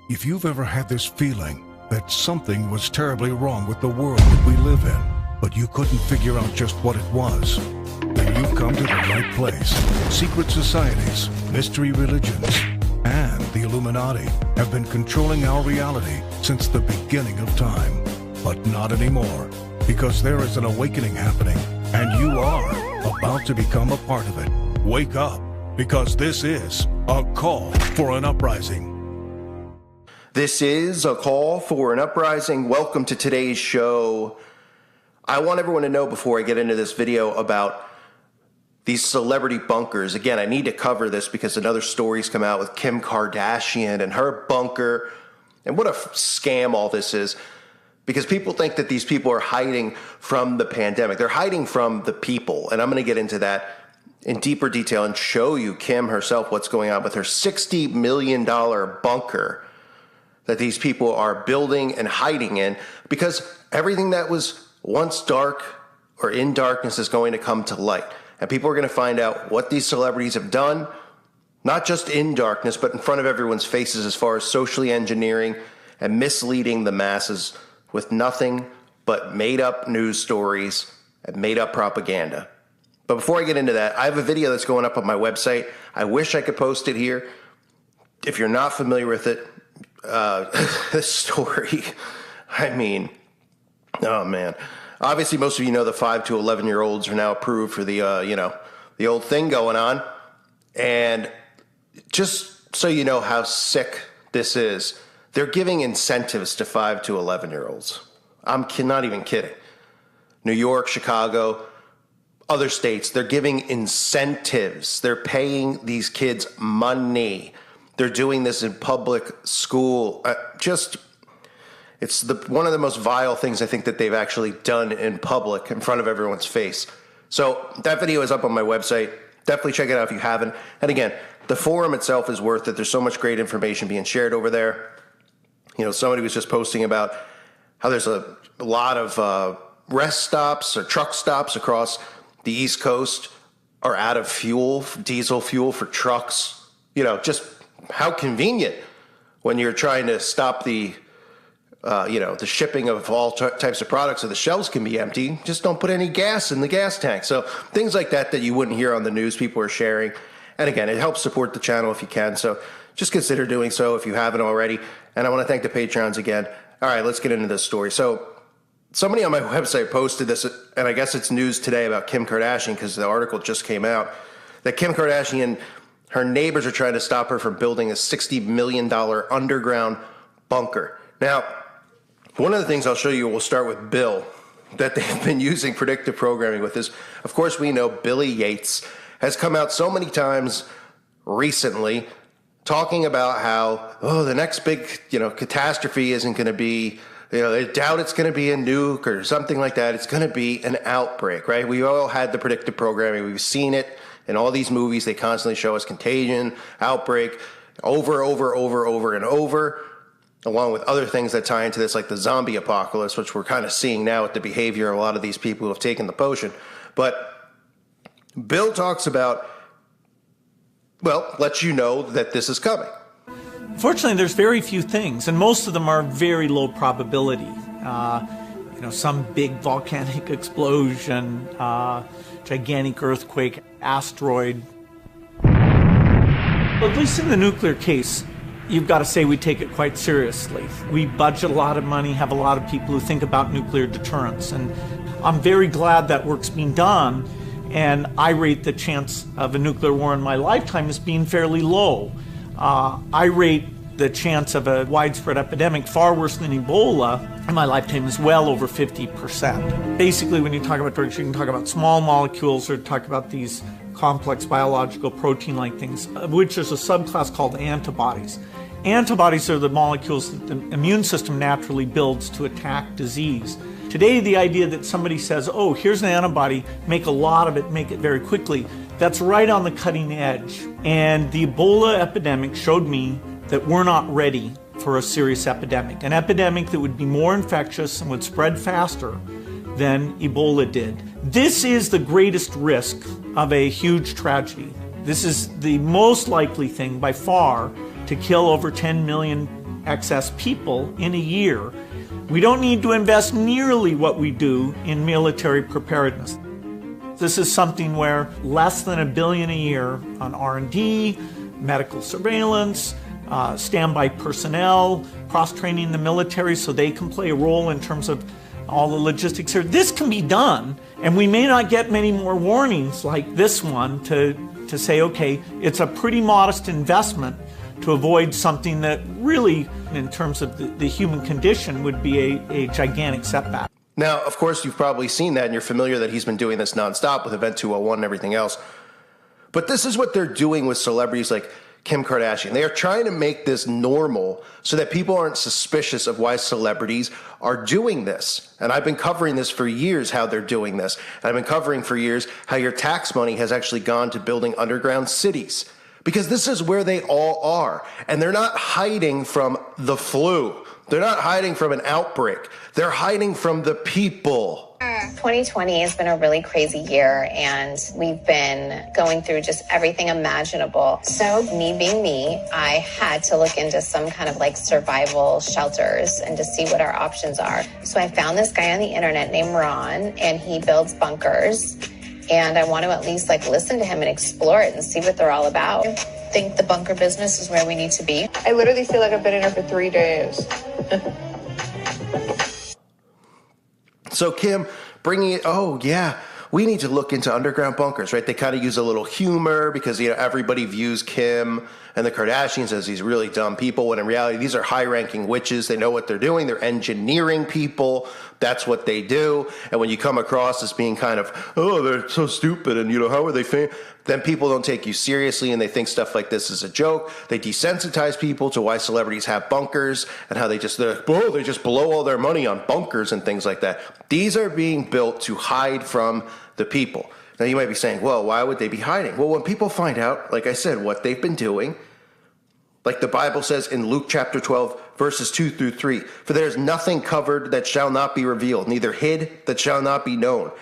If you've ever had this feeling that something was terribly wrong with the world that we live in, but you couldn't figure out just what it was, then you've come to the right place. Secret societies, mystery religions, and the Illuminati have been controlling our reality since the beginning of time. But not anymore, because there is an awakening happening, and you are about to become a part of it. Wake up, because this is a call for an uprising. This is a call for an uprising. Welcome to today's show. I want everyone to know before I get into this video about these celebrity bunkers. Again, I need to cover this because another story's come out with Kim Kardashian and her bunker, and what a scam all this is. Because people think that these people are hiding from the pandemic. They're hiding from the people, and I'm going to get into that in deeper detail and show you Kim herself what's going on with her $60 million bunker that these people are building and hiding in, because everything that was once dark or in darkness is going to come to light. And people are going to find out what these celebrities have done, not just in darkness, but in front of everyone's faces as far as socially engineering and misleading the masses with nothing but made-up news stories and made-up propaganda. But before I get into that, I have a video that's going up on my website. I wish I could post it here. If you're not familiar with it, this story, I mean, oh man. Obviously, most of you know the 5 to 11-year-olds are now approved for the, the old thing going on. And just so you know how sick this is, they're giving incentives to 5 to 11-year-olds. I'm not even kidding. New York, Chicago, other states, they're giving incentives. They're paying these kids money. They're doing this in public school. It's one of the most vile things I think that they've actually done in public in front of everyone's face. So that video is up on my website. Definitely check it out if you haven't. And again, the forum itself is worth it. There's so much great information being shared over there. You know, somebody was just posting about how there's a lot of rest stops or truck stops across the East Coast are out of fuel, diesel fuel for trucks. You know, just how convenient when you're trying to stop the shipping of all types of products so the shelves can be empty. Just don't put any gas in the gas tank. So things like that you wouldn't hear on the news, people are sharing. And again, it helps support the channel if you can. So just consider doing so if you haven't already. And I want to thank the Patreons again. All right, let's get into this story. So somebody on my website posted this, and I guess it's news today about Kim Kardashian because the article just came out, that Kim Kardashian, her neighbors are trying to stop her from building a $60 million underground bunker. Now, one of the things I'll show you, we'll start with Bill, that they've been using predictive programming with is, of course, we know Billy Yates has come out so many times recently talking about how, the next big, catastrophe isn't going to be, they doubt it's going to be a nuke or something like that. It's going to be an outbreak, right? We all had the predictive programming. We've seen it in all these movies. They constantly show us contagion, outbreak, over and over, along with other things that tie into this, like the zombie apocalypse, which we're kind of seeing now with the behavior of a lot of these people who have taken the potion. But Bill talks about, lets you know that this is coming. Fortunately, there's very few things, and most of them are very low probability. Some big volcanic explosion, gigantic earthquake, asteroid. But at least in the nuclear case, you've got to say we take it quite seriously. We budget a lot of money, have a lot of people who think about nuclear deterrence, and I'm very glad that work's being done, and I rate the chance of a nuclear war in my lifetime as being fairly low. I rate the chance of a widespread epidemic far worse than Ebola in my lifetime is well over 50%. Basically, when you talk about drugs, you can talk about small molecules or talk about these complex biological protein-like things, of which there's a subclass called antibodies. Antibodies are the molecules that the immune system naturally builds to attack disease. Today, the idea that somebody says, here's an antibody, make a lot of it, make it very quickly, that's right on the cutting edge. And the Ebola epidemic showed me that we're not ready for a serious epidemic. An epidemic that would be more infectious and would spread faster than Ebola did. This is the greatest risk of a huge tragedy. This is the most likely thing by far to kill over 10 million excess people in a year. We don't need to invest nearly what we do in military preparedness. This is something where less than $1 billion a year on R&D, medical surveillance, standby personnel, cross-training the military so they can play a role in terms of all the logistics here. This can be done, and we may not get many more warnings like this one to say, okay, it's a pretty modest investment to avoid something that really, in terms of the human condition, would be a gigantic setback. Now, of course, you've probably seen that, and you're familiar that he's been doing this nonstop with Event 201 and everything else. But this is what they're doing with celebrities like Kim Kardashian. They are trying to make this normal so that people aren't suspicious of why celebrities are doing this. And I've been covering this for years, how they're doing this. And I've been covering for years how your tax money has actually gone to building underground cities. Because this is where they all are. And they're not hiding from the flu. They're not hiding from an outbreak. They're hiding from the people. 2020 has been a really crazy year, and we've been going through just everything imaginable. So me being me, I had to look into some kind of like survival shelters and to see what our options are. So I found this guy on the internet named Ron, and he builds bunkers. And I want to at least like listen to him and explore it and see what they're all about. I think the bunker business is where we need to be. I literally feel like I've been in here for 3 days. So Kim bringing it, oh yeah, we need to look into underground bunkers, right? They kind of use a little humor because, you know, everybody views Kim and the Kardashians as these really dumb people, when in reality, these are high-ranking witches. They know what they're doing. They're engineering people. That's what they do. And when you come across as being kind of, oh, they're so stupid, and, you know, how are they famous? Then people don't take you seriously, and they think stuff like this is a joke. They desensitize people to why celebrities have bunkers and how they just blow all their money on bunkers and things like that. These are being built to hide from the people. Now, you might be saying, well, why would they be hiding? Well, when people find out, like I said, what they've been doing, like the Bible says in Luke chapter 12, verses 2 through 3, for there is nothing covered that shall not be revealed, neither hid that shall not be known.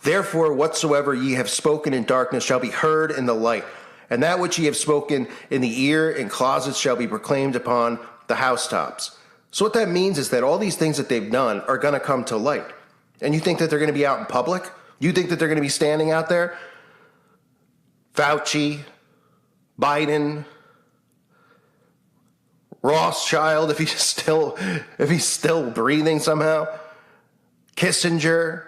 Therefore, whatsoever ye have spoken in darkness shall be heard in the light, and that which ye have spoken in the ear in closets shall be proclaimed upon the housetops. So what that means is that all these things that they've done are going to come to light. And you think that they're going to be out in public? You think that they're going to be standing out there? Fauci, Biden, Rothschild, if he's still breathing somehow, Kissinger.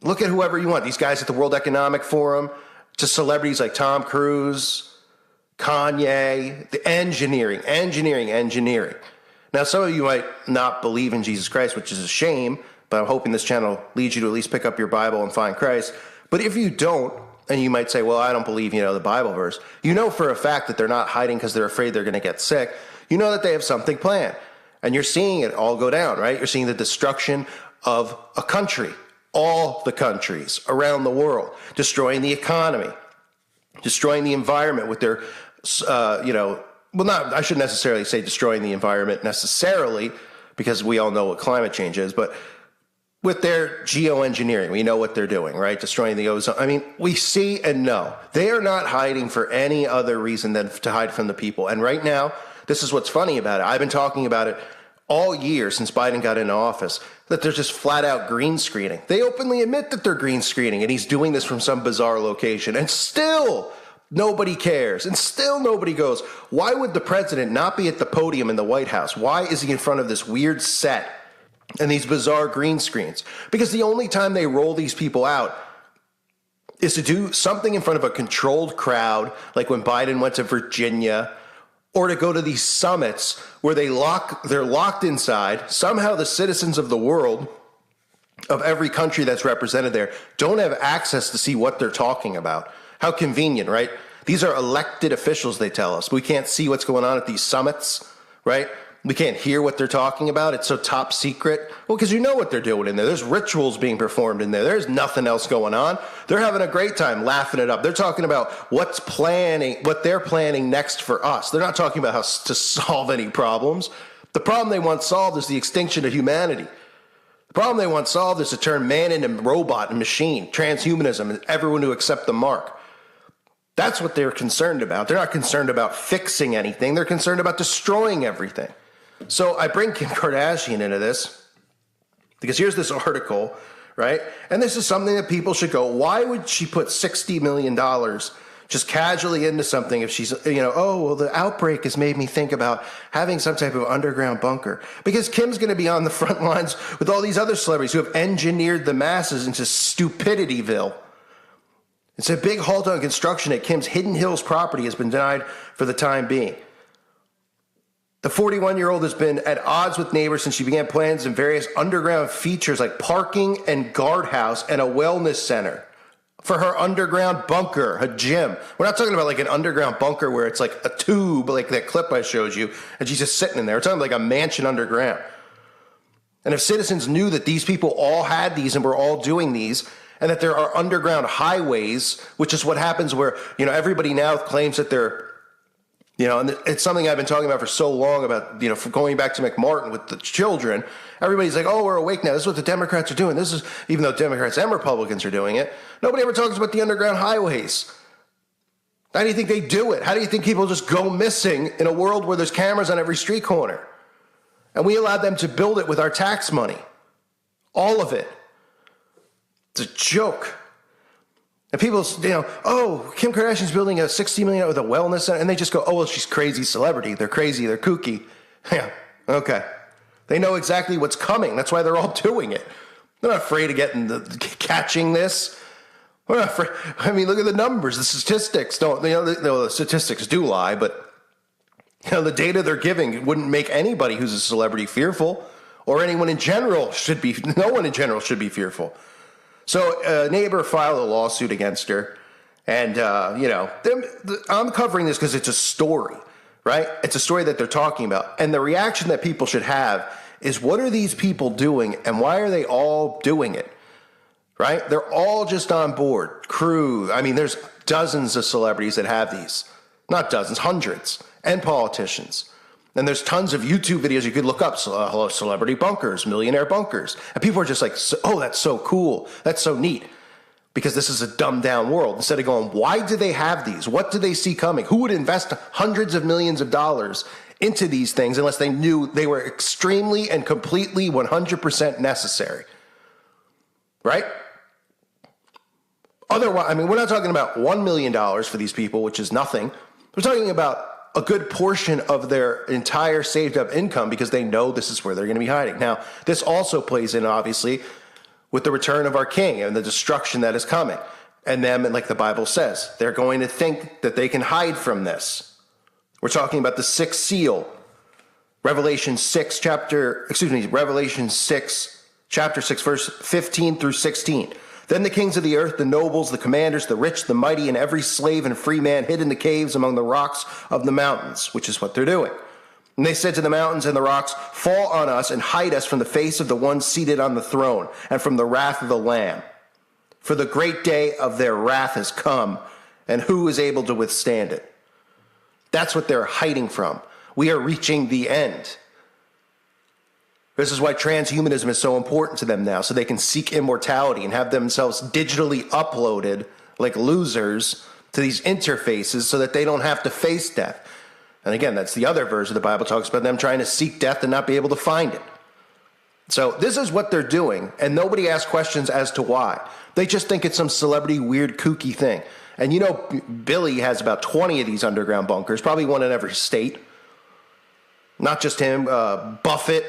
Look at whoever you want. These guys at the World Economic Forum, to celebrities like Tom Cruise, Kanye, the engineering. Now, some of you might not believe in Jesus Christ, which is a shame, but I'm hoping this channel leads you to at least pick up your Bible and find Christ. But if you don't, and you might say, well, I don't believe, the Bible verse, you know for a fact that they're not hiding because they're afraid they're going to get sick. You know that they have something planned. And you're seeing it all go down, right? You're seeing the destruction of a country, all the countries around the world, destroying the economy, destroying the environment with their, I shouldn't necessarily say destroying the environment necessarily, because we all know what climate change is, but with their geoengineering, we know what they're doing, right? Destroying the ozone. I mean, we see and know. They are not hiding for any other reason than to hide from the people. And right now, this is what's funny about it. I've been talking about it all year since Biden got into office, that they're just flat out green screening. They openly admit that they're green screening, and he's doing this from some bizarre location. And still, nobody cares. And still nobody goes, why would the president not be at the podium in the White House? Why is he in front of this weird set and these bizarre green screens? Because the only time they roll these people out is to do something in front of a controlled crowd, like when Biden went to Virginia, or to go to these summits where they're locked inside. Somehow the citizens of the world, of every country that's represented there, don't have access to see what they're talking about. How convenient, right? These are elected officials, they tell us. We can't see what's going on at these summits, right? We can't hear what they're talking about. It's so top secret. Well, because you know what they're doing in there. There's rituals being performed in there. There's nothing else going on. They're having a great time laughing it up. They're talking about what they're planning next for us. They're not talking about how to solve any problems. The problem they want solved is the extinction of humanity. The problem they want solved is to turn man into robot and machine, transhumanism, and everyone to accept the mark. That's what they're concerned about. They're not concerned about fixing anything. They're concerned about destroying everything. So I bring Kim Kardashian into this because here's this article, right? And this is something that people should go, why would she put $60 million just casually into something if she's, oh, well, the outbreak has made me think about having some type of underground bunker. Because Kim's going to be on the front lines with all these other celebrities who have engineered the masses into stupidityville. It's a big halt on construction at Kim's Hidden Hills property has been denied for the time being. The 41-year-old has been at odds with neighbors since she began plans in various underground features like parking and guardhouse and a wellness center for her underground bunker, a gym. We're not talking about like an underground bunker where it's like a tube, like that clip I showed you, and she's just sitting in there. We're talking like a mansion underground. And if citizens knew that these people all had these and were all doing these, and that there are underground highways, which is what happens where, everybody now claims that they're, and it's something I've been talking about for so long about, for going back to McMartin with the children. Everybody's like, oh, we're awake now. This is what the Democrats are doing. This is, even though Democrats and Republicans are doing it, nobody ever talks about the underground highways. How do you think they do it? How do you think people just go missing in a world where there's cameras on every street corner? And we allowed them to build it with our tax money. All of it. It's a joke. And people, oh, Kim Kardashian's building a $60 million with a wellness center, and they just go, oh, well, she's crazy celebrity. They're crazy. They're kooky. Yeah, okay. They know exactly what's coming. That's why they're all doing it. They're not afraid of catching this. We're not afraid. I mean, look at the numbers. The statistics don't. The statistics do lie, but the data they're giving wouldn't make anybody who's a celebrity fearful, or anyone in general should be. No one in general should be fearful. So a neighbor filed a lawsuit against her, and, I'm covering this because it's a story, right? It's a story that they're talking about. And the reaction that people should have is, what are these people doing, and why are they all doing it, right? They're all just on board. Crew. I mean, there's dozens of celebrities that have these. Not dozens, hundreds, and politicians. And there's tons of YouTube videos you could look up. Hello, celebrity bunkers, millionaire bunkers. And people are just like, oh, that's so cool. That's so neat. Because this is a dumbed down world. Instead of going, why do they have these? What do they see coming? Who would invest hundreds of millions of dollars into these things unless they knew they were extremely and completely 100% necessary? Right? Otherwise, I mean, we're not talking about $1 million for these people, which is nothing. We're talking about a good portion of their entire saved up income because they know this is where they're going to be hiding. Now, this also plays in, obviously, with the return of our king and the destruction that is coming. And them, and like the Bible says, they're going to think that they can hide from this. We're talking about the sixth seal. Revelation 6, chapter 6, verse 15 through 16. Then the kings of the earth, the nobles, the commanders, the rich, the mighty, and every slave and free man hid in the caves among the rocks of the mountains, which is what they're doing. And they said to the mountains and the rocks, fall on us and hide us from the face of the one seated on the throne and from the wrath of the Lamb. For the great day of their wrath has come, and who is able to withstand it? That's what they're hiding from. We are reaching the end. This is why transhumanism is so important to them now, so they can seek immortality and have themselves digitally uploaded like losers to these interfaces so that they don't have to face death. And again, that's the other verse of the Bible talks about them trying to seek death and not be able to find it. So this is what they're doing, and nobody asks questions as to why. They just think it's some celebrity, weird, kooky thing. And Billy has about 20 of these underground bunkers, probably one in every state. Not just him, Buffett.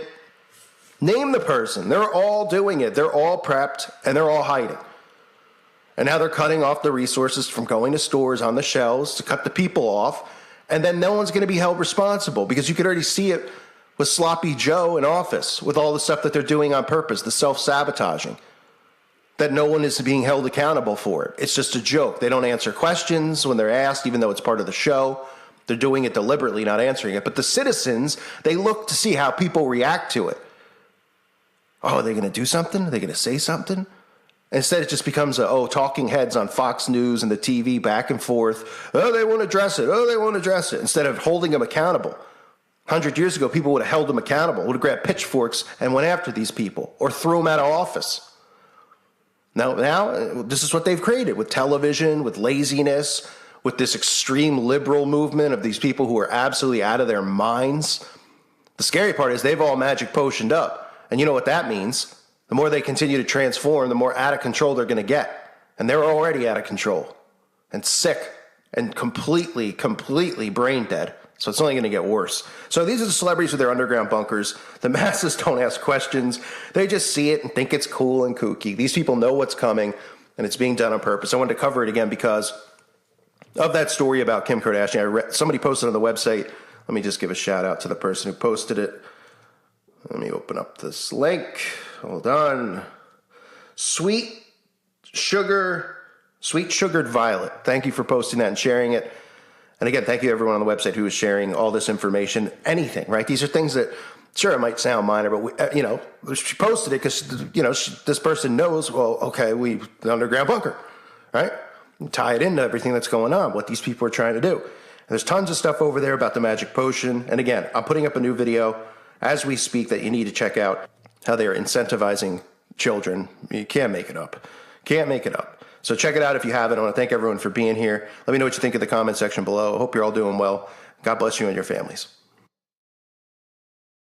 Name the person. They're all doing it. They're all prepped, and they're all hiding. And now they're cutting off the resources from going to stores on the shelves to cut the people off. And then no one's going to be held responsible because you could already see it with Sloppy Joe in office with all the stuff that they're doing on purpose, the self-sabotaging, that no one is being held accountable for it. It's just a joke. They don't answer questions when they're asked, even though it's part of the show. They're doing it deliberately, not answering it. But the citizens, they look to see how people react to it. Oh, are they going to do something? Are they going to say something? Instead, it just becomes talking heads on Fox News and the TV back and forth. Oh, they won't address it. Oh, they won't address it. Instead of holding them accountable. 100 years ago, people would have held them accountable, would have grabbed pitchforks and went after these people or threw them out of office. Now, this is what they've created with television, with laziness, with this extreme liberal movement of these people who are absolutely out of their minds. The scary part is they've all magic potioned up. And you know what that means? The more they continue to transform, the more out of control they're going to get. And they're already out of control and sick and completely brain dead. So it's only going to get worse. So these are the celebrities with their underground bunkers. The masses don't ask questions. They just see it and think it's cool and kooky. These people know what's coming, and it's being done on purpose. I wanted to cover it again because of that story about Kim Kardashian. Somebody posted on the website. Let me just give a shout out to the person who posted it. Let me open up this link. Hold on. Sweet Sugared Violet. Thank you for posting that and sharing it. And again, thank you everyone on the website who is sharing all this information. Anything, right? These are things that, sure, it might sound minor, but she posted it because this person knows. Well, okay, the underground bunker, right? Tie it into everything that's going on, what these people are trying to do. And there's tons of stuff over there about the magic potion. And again, I'm putting up a new video as we speak that you need to check out, how they are incentivizing children. You can't make it up. Can't make it up. So check it out if you haven't. I want to thank everyone for being here. Let me know what you think in the comment section below. I hope you're all doing well. God bless you and your families.